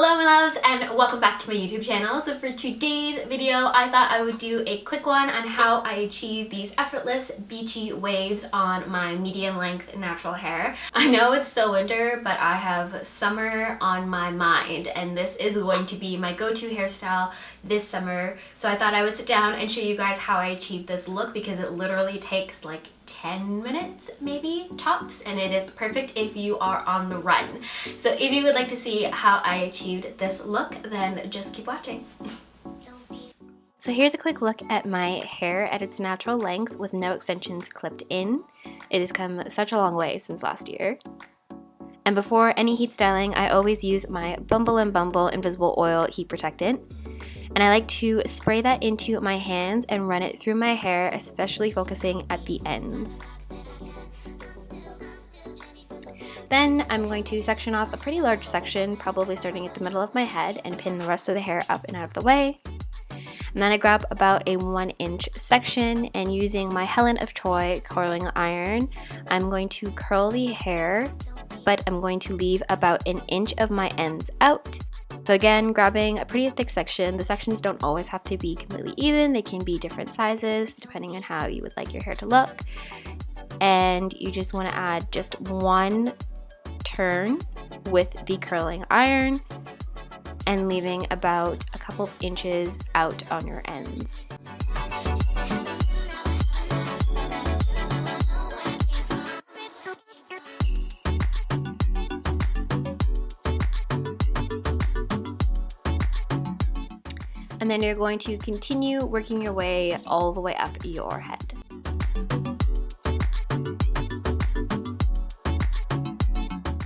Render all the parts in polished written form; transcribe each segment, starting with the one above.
Hello my loves and welcome back to my YouTube channel. So for today's video, I thought I would do a quick one on how I achieve these effortless beachy waves on my medium length natural hair. I know it's still winter, but I have summer on my mind and this is going to be my go-to hairstyle this summer. So I thought I would sit down and show you guys how I achieve this look because it literally takes like 10 minutes maybe tops, and it is perfect if you are on the run. So if you would like to see how I achieved this look, then just keep watching. So here's a quick look at my hair at its natural length with no extensions clipped in. It has come such a long way since last year. And before any heat styling, I always use my Bumble & Bumble Invisible Oil Heat Protectant. And I like to spray that into my hands and run it through my hair, especially focusing at the ends. Then I'm going to section off a pretty large section, probably starting at the middle of my head, and pin the rest of the hair up and out of the way. And then I grab about a 1-inch section, and using my Helen of Troy curling iron, I'm going to curl the hair, but I'm going to leave about an inch of my ends out. So again, grabbing a pretty thick section. The sections don't always have to be completely even. They can be different sizes depending on how you would like your hair to look. And you just want to add just one turn with the curling iron and leaving about a couple of inches out on your ends. And then you're going to continue working your way all the way up your head.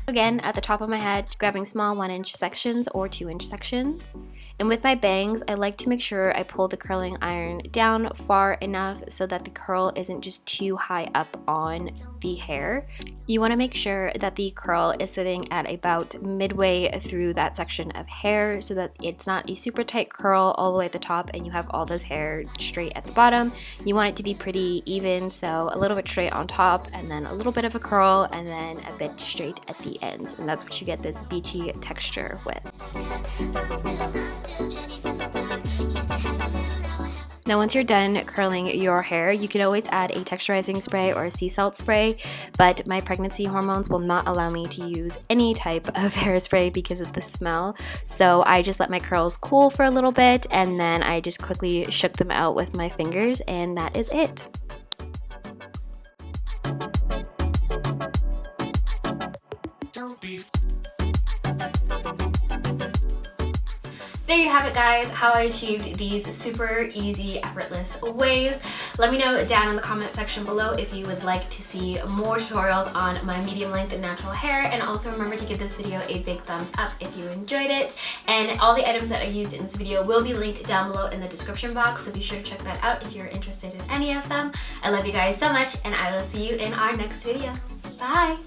Again, at the top of my head, grabbing small 1-inch sections or 2-inch sections. And with my bangs, I like to make sure I pull the curling iron down far enough so that the curl isn't just too high up on the hair. You want to make sure that the curl is sitting at about midway through that section of hair so that it's not a super tight curl all the way at the top and you have all this hair straight at the bottom. You want it to be pretty even, so a little bit straight on top and then a little bit of a curl and then a bit straight at the ends, and that's what you get this beachy texture with. Now once you're done curling your hair, you can always add a texturizing spray or a sea salt spray, but my pregnancy hormones will not allow me to use any type of hairspray because of the smell. So I just let my curls cool for a little bit and then I just quickly shook them out with my fingers, and that is it. There you have it guys, how I achieved these super easy effortless waves. Let me know down in the comment section below if you would like to see more tutorials on my medium length and natural hair, and also remember to give this video a big thumbs up if you enjoyed it. And all the items that I used in this video will be linked down below in the description box, so be sure to check that out if you're interested in any of them. I love you guys so much and I will see you in our next video. Bye!